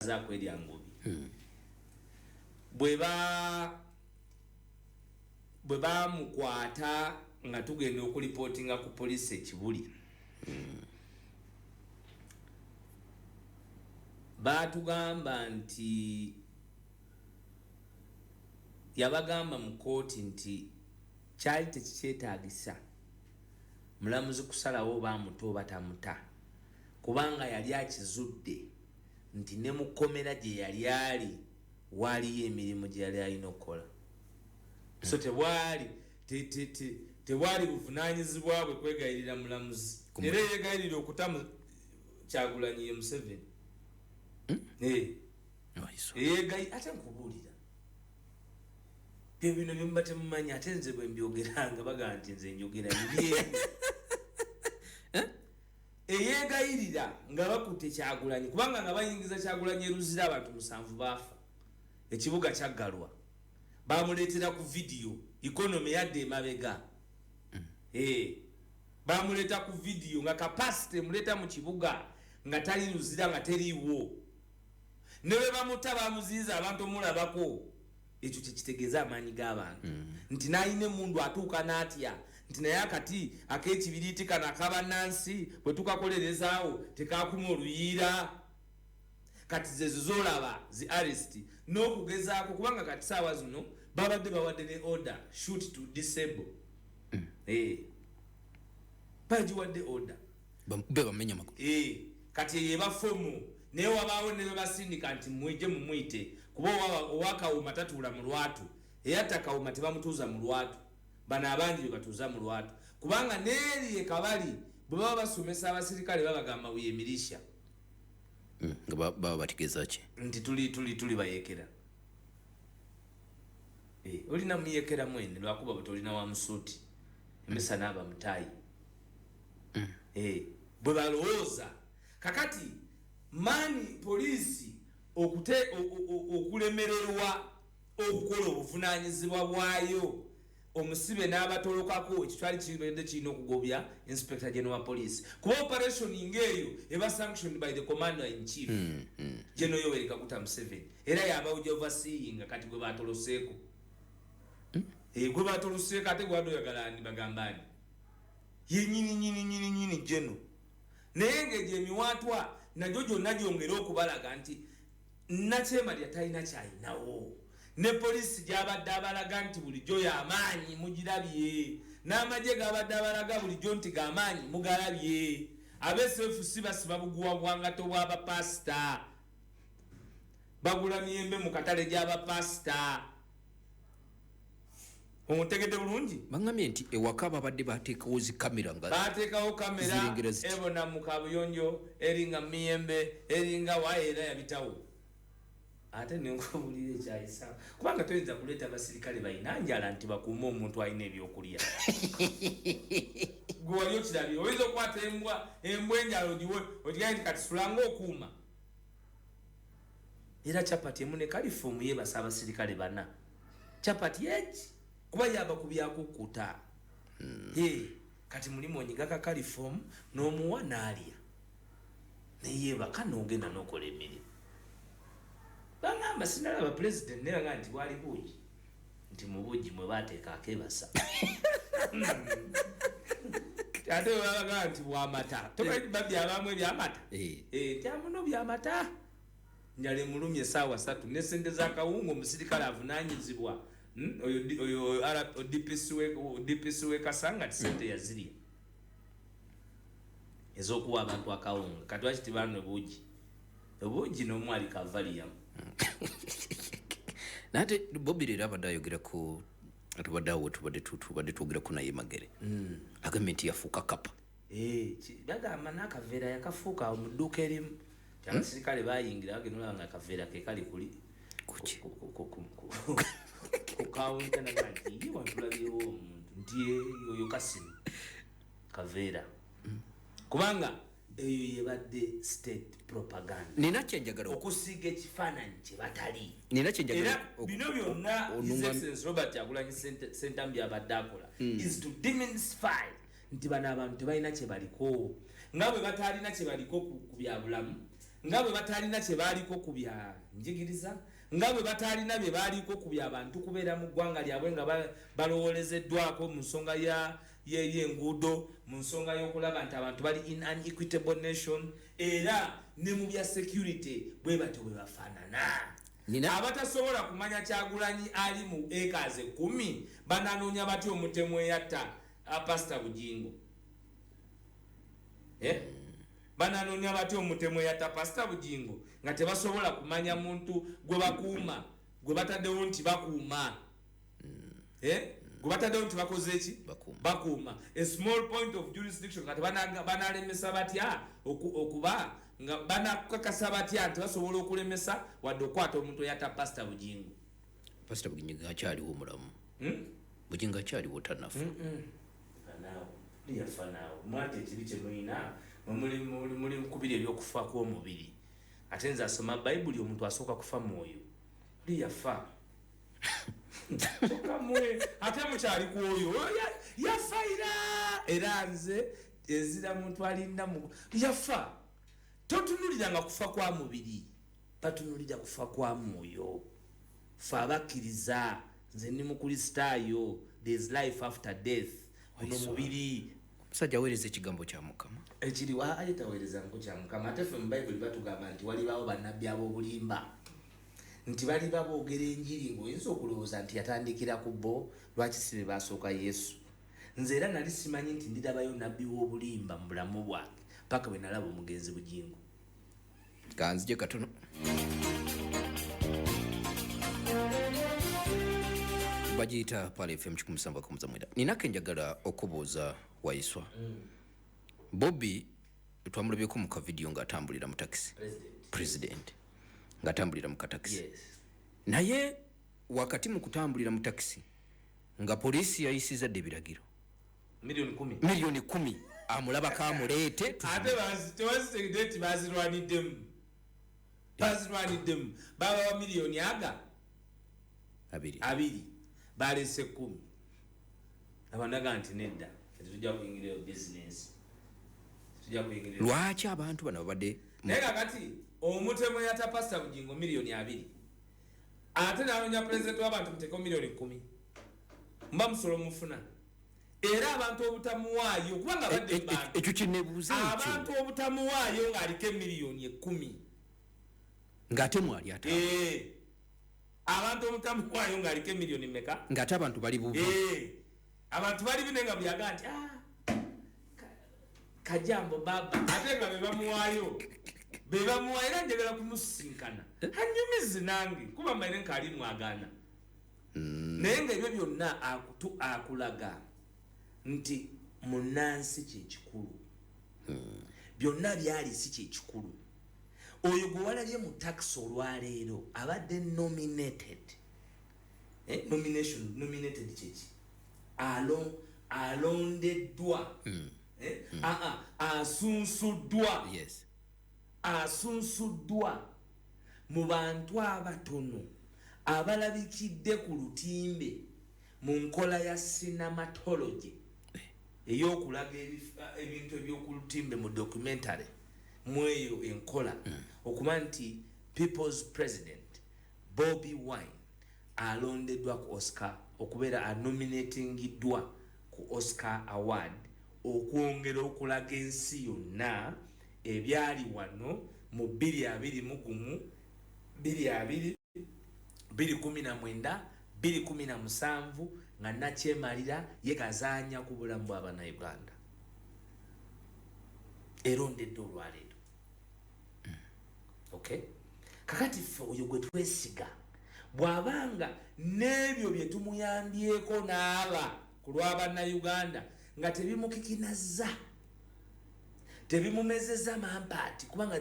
za kweli angobi bweba mukwata nga tugenda okulipotinga ku police ekibuli batugamba nti yabagamba mu kooti nti kyali tekikyetaagisa mulamuzi kusalawo bamuto batamuta kubanga yali akizudde nti ne mukomera gye yali ali waliyo emirimu gye yali alina okukola so tebwali buvunaanyizibwa bwe kwegayirira mulamuzi era yegayirira okutamu Kyagulanyi ye Museveni yegayi ate nkubuulira bino byemba temumanyi ate nze bwe mbyogeranga baga nti nze njogera byemu eyegayirira nga bakutte Kyagulanyi kubanga nga bayingiza Kyagulanyi eruzira abantu 7 baafa ekibuga kyaggalwa bamuleetera ku video economy yadde emabega bamuleeta ku video nga capacity muleta mu kibuga nga tali ruzira nga teriiwo newe bamuta bamuziiza abantu mulabako ekyo kitegeeza amaanyi g'abantu nti nayine mundu atuuka n'atya nti naye akati ak'ekibiriiti kana ak'abannansi bwe tukakolerezaawo tekakuma oluyiira kati zezo zolaba zi arrest n'okugezaako kubanga kati saawa zino babadde bawadde ne order shoot to disable bagiwadde order bamenya makulu kati yeba fomu naye wabaawo ne basindika nti mweje mumwite kuba owakawuma tatuula mu lwatu eyatakawuma tebamutuuza mu lwatu bano abangi be batuuza mu lwatu kubanga neeri ekabali bwe baba basomesa abasirikale babagamba buyemirisha nga baba bategeeza ki nti tuli bayekera olina muyekera mwene lwakuba bwe tolina wa musuuti emesa n'aba mutaayi bwe balowooza kakati mani polisi okulemererwa okukola obuvunaanyizibwa bwayo omusibe n'abatolokako ekitwali kibende kirina okugobya inspector general police kuba operation ng'eyo eba sanctioned by the commander in chief General Yoweri Kaguta Museveni era yabawo overseeing kati gwe batoloseeko gwe batoloseeko ate gwadoyagalani bagambani ye nyini jeno naye ng'egyo emiwaatwa nagyo gyonna gyongera okubalaga nti Nakyemalya talina kyalinawo ne polisi gyabadde abalaga nti bulijjo y'amaanyi mugirabye n'amagye gabadde abalaga bulijjo nti g'amaanyi mugalabye abesefusi basiba buguwa bwangato bw'abapasita bagula miyembe mu katale gy'abapasita omutegedde bulungi bangambye nti ewaka babadde bateekawo zikamera nga bateekawo kamera ebona mu kabuyonjo eringa miyembe eringa waera yabitawo ate nenkubulira ekyayisa kubanga toyinza kuleeta abasirikale balina njala nti bakuuma omuntu alina ebyokulya gwe wali okirabye oyinza okukwata embwa enjala ogiwe okigaye nti kati sulanga okuuma era capati emu ne kalifomu yebasa abasirikale bana capati eki kuba yabakubyakukuta kati mulimu onyigaka kalifomu n'omuwa n'alya neyebaka n'ogenda n'okola emirimu bangamba sinalaba president neranga nti bwali buugi nti mu buugi mwe bateeka akebasa ate babaga nti bwamata tomanyi babyabamu ebyamata tyamuno byamata njala emulumye essaawa 3 ne sente zakawunga omusirikale avunaanyizibwa oyo DPC we Kasanga tisente yazirya ez'okuwa abantu akawunga katwaki tibanwe buugi obuugi n'omwali kavaliyamu nate Bobi leero abadde ayogera ku tubaddeawo tubadde twogera ku naye Magere agambye nti yafuuka kapa bagamba n'akaveera yakafuuka mu dduuka erimu abasirikale bayingira bagenda olaba nga akaveera ke kali kuli kukawunta nagati wantulabyewo omuntu nti oyo Kasimu kaveera kubanga eyo yebadde state propaganda nina kyenjagala okusiga ekifaananyi kye batali nina kyenjagala era bino byonna His Excellency Robert Kyagulanyi Ssentambi abadde akola is to demystify nti bano abantu tebalina kye baliko nga bwe batalina kye baliko ku byabulamu nga bwe batalina kye baaliko ku bya njigiriza nga bwe batalina bye baaliko ku bya abantu kubeera mu ggwanga lyabwe nga balowoolezeddwako mu nsonga y'enguudo mu nsonga y'okulaba nti abantu bali in an equitable nation era ne mu bya security bwe batyo bwe bafaanana abatasobola kumanya Kyagulanyi ali mu acres 10 bananoonya batya omutemu eyatta Pastor Bugingo bananoonya batya omutemu eyatta Pastor Bugingo nga tebasobola kumanya muntu gwe bakuuma gwe bataddewo nti bakuuma gwe bataddewo nti bakoze eki bakuuma a small point of jurisdiction kati banalemesa batya okuba nga banakakasa batya nti basobola okulemesa wadde okwata omuntu eyatta Pastor Bugingo. Pastor Bugingo akyaliwo omulamu Bugingo akyaliwo tanafu liyafa naawe mwate ekibi kye mulina muli mukubiri ebyokufa kw'omubiri ate nze asoma bayibuli omuntu asooka kufa mwoyo liyafa kamwe ate mukyali kwoyo yafaira era nze ezira muntu alinda mu yafa totunuliranga kufa kwa mubiri batunulira kufa kwa mwoyo fa abakkiriza nze ndi mukristaayo there's life after death ono mubiri musajja aweereza ekigambo kya Mukama ekiriwa ayetaweereza nko kya Mukama ate ffe mu bayibuli batugamba nti walibaawo bannabbi ab'obulimba nti bali baboogera enjiri ng'oyinza okulowooza nti yatandikira ku bo lwaki si be baasooka Yesu. Nze era nali simanyi nti ndirabayo nabbi w'obulimba mu bulamu bwange paka bwe nalaba omugenzi Bugingo. Kanzije katono bagiyita pale FM 107.7. Ninake njagala okubuuza WAISWA. Bobi twamulabyeko mu ka video ng'atambulira mu taxi. President. Ng'atambulira mu ka taxi. Yes. Naye wakati mu kutambulira mu taxi nga polisi yayisiza debiragiro. Milioni 10. Milioni 10 amulaba kamuleete. Ate bazitewazite bazirwaniddemu. Bazirwaniddemu. Baba wa milioni aga abiri. Balese 10. Abandaga nti nedda. Tujja kuyingira business. Tujja kuyingira. Lwaki abantu bano babadde nega kati omutemo yata Pastor Bugingo milioni 2. Ate nawonya president w'abantu muteko milioni 10. Mba musolo mufuna. Era abantu obutamuwaayo kubanga badde bantu. Ekyo kinebuuza ekyo. Abantu obutamuwaayo ng'aliko milioni 10. Ng'ate mwali ata. Abantu obutamuwaayo ng'aliko milioni meka. Ng'ate abantu bali bubi. Abantu bali binenga byaga nti kajambo baba ate nga bebamuwaayo era njagala kumusinkana hanyumizi nange kuba mbaire nkali mwagana naye nga ebyo byonna akulaga nti munansi kyekikulu byonna byali si kyekikulu oyo gwe walabye mu taxi olwaleero abadde nominated nominated kyeki alondeddwa asunsuddwa yes asunsuddwa mu bantu abatono abalabikidde ku lutimbe mu nkola ya cinematology ey'okulaga ebintu eby'oku lutimbe mu documentary mweyo enkola okuba nti people's president Bobi Wine alondeddwa ku Oscar okubeera anominatingiddwa ku Oscar award okwongera okulaga ensi yonna ebyali wano mu 2021 2019 2017 nga nakyemalira yegazaanya ku bulamu bw'Abannayuganda erondedde olwaleero. Okay, kakati ffe oyo gwe twesiga bw'abanga n'ebyo bye tumuyambyeko n'aba ku lw'Abannayuganda nga tebimukikinaza tebimumezeza mampaati kubanga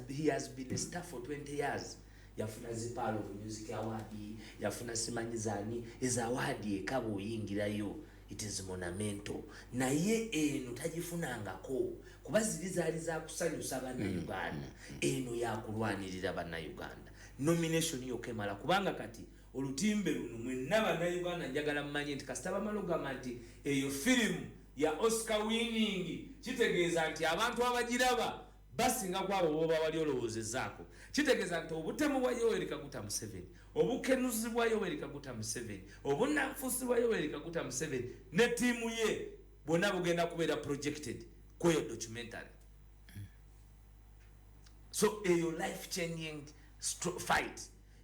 he has been a star for 20 years. Yafuna Zipalo Music Award, yafuna simanyizani eza award ekaba oyingirayo, it is monumental. Naye eno tagifunangako kuba ziri zaali za kusanyusa Bannayuganda, eno yakulwanirira Bannayuganda. Nomination yo kemala kubanga kati olutimbe luno mwenna Bannayuganda njagala mmanye nti kasita bamala ogamba nti eyo film ya Oscar winning kitegeeza nti abantu abagiraba basinga kwabo boba wali olowoozezaako kitegeeza nti obutemu bwa Yoweri Kaguta Museveni obukenuzi bwa Yoweri Kaguta Museveni obunanfuusi bwa Yoweri Kaguta Museveni ne ttiimu ye bonna bugenda kubeera projected kweyo documentary. So eyo life changing fight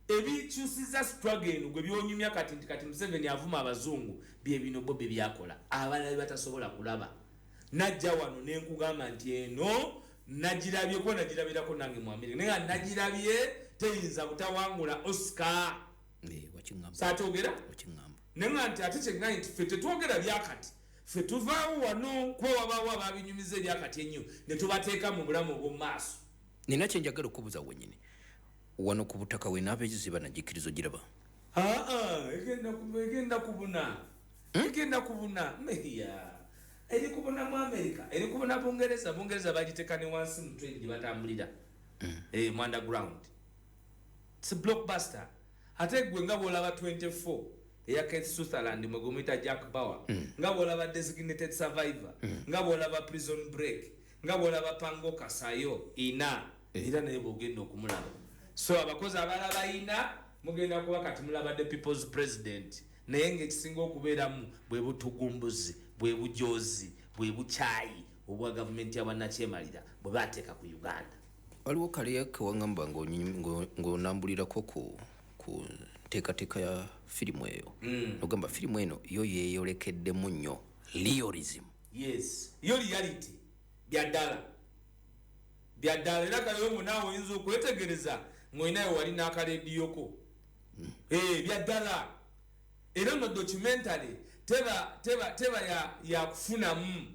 ebikyusiza struggle eno gwe byonyumya kati Museveni avuma abazungu bye bino Bobi byakola abalala batasobola kulaba najja wano nenkugamba nti eno nagirabye ko nagirabirako nange mu America nenga nagirabye teyinza butawangula Oscar wachingamba satogera wachingamba nenga nti ate kyenga nti ffe tetwogera byakati ffe tuvaawo wano kuba wabaawo ababinyumiza ebyakati ennyo ne tubateeka mu bulamu obw'omumaaso. Nina kye njagala okubuuza wennyini wano ku butaka we n'abeeziba nagikkirizo giraba egenda kubuna meya eri kubuna mu America eri kubuna Bungereza bagiteeka ne wansi mu train gye batambulira mu underground. It's a blockbuster. Ate gwe nga bw'olaba 24 eya Keith Sutherland mwe gumuyita Jack Bauer nga bw'olaba Designated Survivor nga bw'olaba Prison Break nga bw'olaba Pango Kasayo ina era naye bw'ogenda okumulaba. So abakozi abalala bayina mugenda kuba kati mulaba the people's president naye ng'ekisinga okubeeramu bwe butugumbuzi bwe bujozi bwe bukyayi obwa gavumenti y'abannakyemalira bwe bateeka ku Uganda. Waliwo kale kewangamba ng'onambulirako ku nteekateeka ya firimu eyo ogamba firimu eno yo yeeyolekeddemu nnyo realism. Yes, yo reality byaddala era kale munaawe oyinza okwetegereza ng'olinayo wali n'akalediyoko byaddala era no documentary teba yakufunamu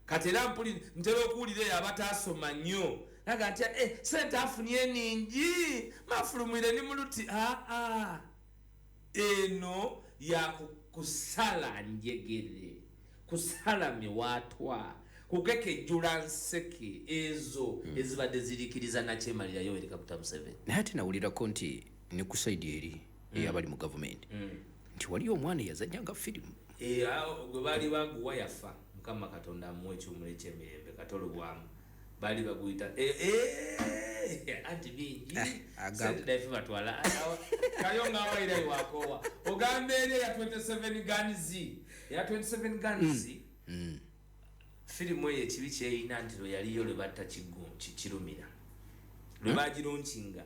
kati era ntera okuwulira eyo abataasoma nnyo naga nti sente afunye eningi mafulumire ni muluti eno yakusala njegere kusala miwaatwa kukekejjula nseke ezo ezibadde ziriikiriza nakyemalira Yoweri Kaguta Museveni. Naye ate nawulirako nti ne ku saidi eri eyabali mu gavumenti nti waliyo omwana eyazannyanga firimu gwe baali baguwa yafa Mukama Katonda amuwa ekyomula ekyemirembe katolobwamu baali baguyita anti bingi sentidaife batwala kayonga awaira iwakowa ogambe eri ya 27 guns firimu eyo ekibi kyeyina nti lwe yaliyo lwe batta Kirumira lwe bagironkinga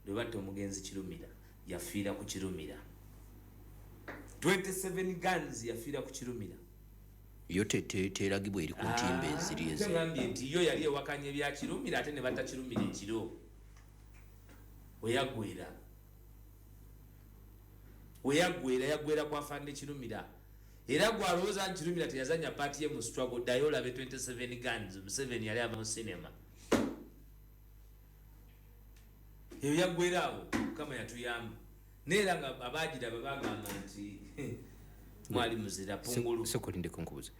lwe batta omugenzi Kirumira yafiira ku Kirumira 27 guns yafiira ku Kirumira yo teragibwa eri ku ntimba eziri ezo ngambye nti yo yali ewakanya ebya Kirumira ate ne batta Kirumira ekiro yagwera kwa Fande Kirumira era gwalowooza nti Kirumira teyazanya paati ye mu struggle ddayo olabe 27 guns Museveni yali ava mu sinema eyo yaggweraawo Mukama yatuyamba neera nga abaagiraba bagamba nti mwali muzira pungulu sokolindeko nkubuze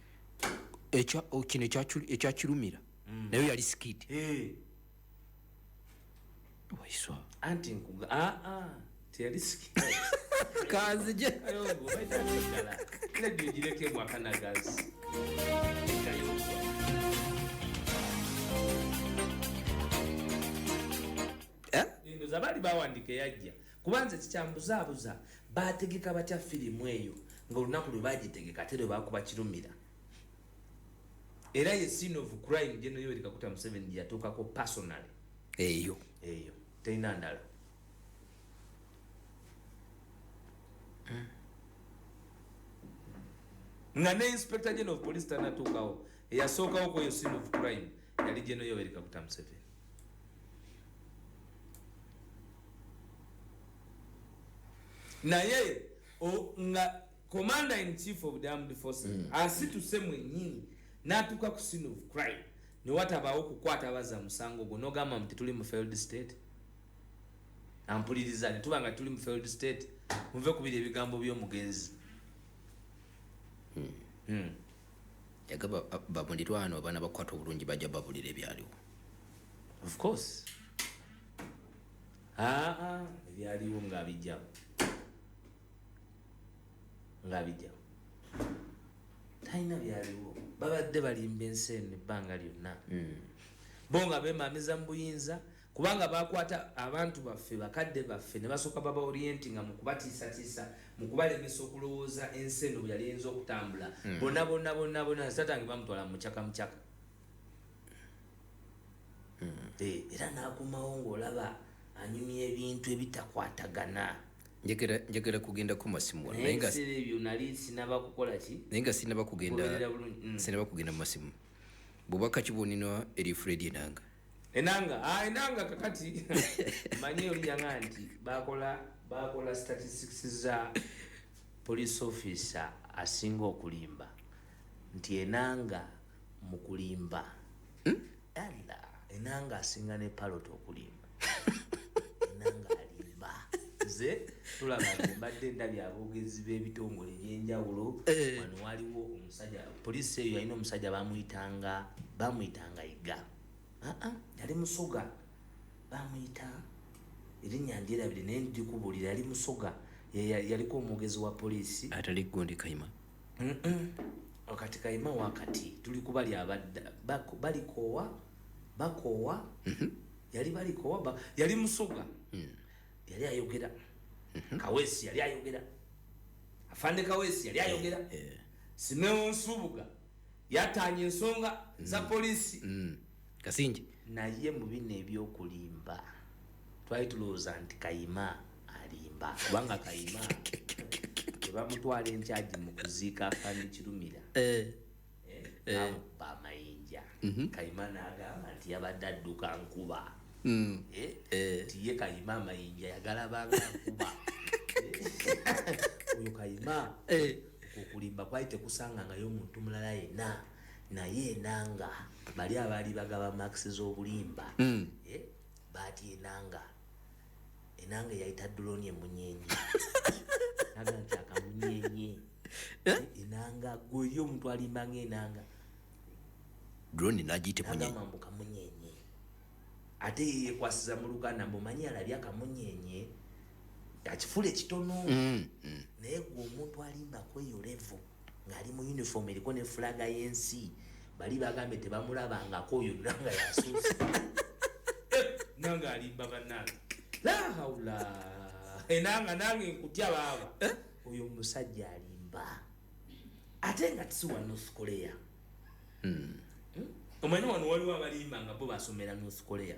kino ekya Kirumira nayo yali skit WAISWA anti nkuga teyali skit kanzije nedyo girekemu akanagazi ndoza baali bawandika eyajja kubanze kikyambuzaabuza bategeka batya firimu eyo ng'olunaku lwe bagitegeka ate lwe bakuba Kirumira era ye scene of crime gye Yoweri Kaguta Museveni gye yatuukako personally eyo terina ndala. Nga ne Inspector General of Police tanatuukawo eyasookawo ku eyo scene of crime yali gye Yoweri Kaguta Museveni. Naye nga Commander in Chief of the Armed Forces asituse mwennyini n'atuuka ku scene of crime ne watabaawo okukwata baza musango gwo n'ogamba nti tuli mu failed state. Ampuliriza ne tuba nga tuli mu failed state muve kubira ebigambo by'omugenzi. yagaba babulirwano abana bakwata obulungi bajja babulira ebyaliwo. Of course ebyaliwo ng'abijjawo talina byaliwo babadde balimba ensi eno ebbanga lyonna bonga bemamiza mu buyinza kubanga bakwata abantu baffe bakadde baffe ne basooka baba orientinga mu kubatiisatiisa mu kubalemesa okulowooza ensi eno bwe yali eyinza okutambula bonna satange bamutwala mu mucaka era n'akumawo ng'olaba anyumya ebintu ebitakwatagana njagala kugenda ku masimu naye ebyo nali sinaba kukola ki naye nga sinaba kugenda mu masimu bwobaka kibonino eri Fred enanga kakati manye olinyanga nti bakola statistics za police officer asinga okulimba nti enanga mu kulimba enanga asinga ne parrot okulimba enanga alimba ze tulaba mbadde ndabya aboogezi b'ebitongole ebyenjawulo wano waliwo omusajja poliisi eyo yalina omusajja bamuyitanga Iga yali musoga bamuyita erinnya ndyerabire naye ndikubuulira yali musoga yaliko omwogezi wa poliisi atali Gundi Kayima wakati Kayima wakati tuli kubali abadda bakoowa yali balikoowa yali musoga yali ayogera Kawesi yali ayogera afande Kawesi yali ayogera Simeon Nsubuga yatanya ensonga za poliisi Kasinji naye mu bino ebyokulimba twali tulowooza nti Kayima alimba kubanga Kayima tebamutwala enkyaji mu kuziika afande Kirumira bamayinja Kayima n'agamba nti yabadde adduka nkuba tiye Kayima amayinja yagala banga nkuba oyo Kayima okulimba kwali tekusangangayo omuntu mulala yenna naye enanga bali abaali bagaba max z'obulimba baati enanga yayita drone emunyenye naga nti akamunyenye enanga gweri omuntu alimba ng'enanga drone nagiyite munyenye kamunyenye ate yekwasiza mu Luganda mbumanyi alabye akamunyenye akifule kitono naye gwe omuntu alimba kweyo level ng'ali mu uniform eriko ne flaga y'ensi bali bagambe tebamulabangako oyo nanga yasuusa nanga alimba bannange la haula enanga nange nkutya baaba oyo omusajja alimba ate nga tisiwa North Korea omanyi wano waliwo abalimba nga bo basomera North Korea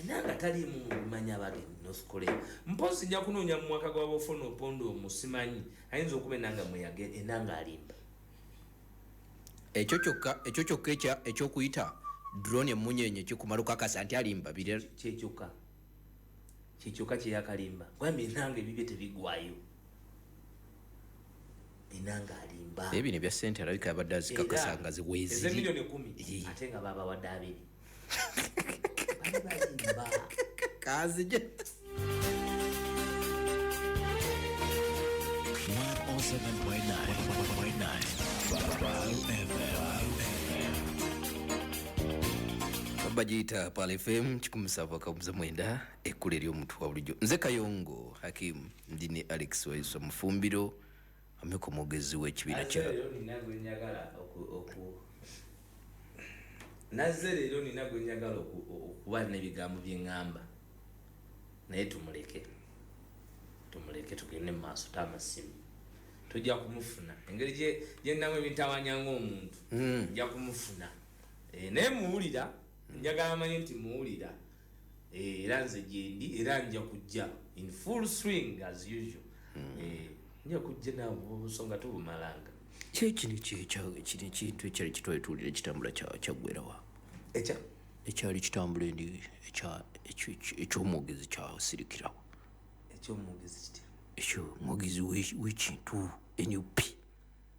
enanga talimu mumanya abageni North Korea mpozi nja kunoonya mu mwaka gwa bofuna opondo omusimanyi ayinza okuba enanga mweyage enanga alimba ekyo kyokka ekyokuyita drone emunyenye kikumaluka akasa nti alimba kyekyoka kyeyakalimba kwambi enanga ebibye tebigwayo enanga alimba ebyo nebya ssente alabika yabadde azikakasa nga ziweeziri ez'emiliyoni 10 ate nga babawadde 2 bali balimba kazije 107.9 bagiyita Pal FM 107.9 ekkulu ery'omuntu wa bulijjo nze Kayongo Hakim ndi ne Alex WAISWA Mufumbiro ameko omwogezi w'ekibiina nazze leero nina gwe njagala okuba n'ebigambo bye ŋŋamba naye tumuleke tugende mu maaso tamasimu tujja kumufuna engeri gye nnamu ebintawanya ng'omuntu nja kumufuna naye muwulira njagala manye nti muwulira era nze gyendi era nja kujja in full swing as usual nja kujja nawe obusonga tubumalanga kino ekintu ekyali kitwetulira ekitambula kyaggwerawa ekyali kitambula endi ekyomwogezi kyasirikirawo ekyomwogezi kitya ekyo mwogezi w'ekintu NUP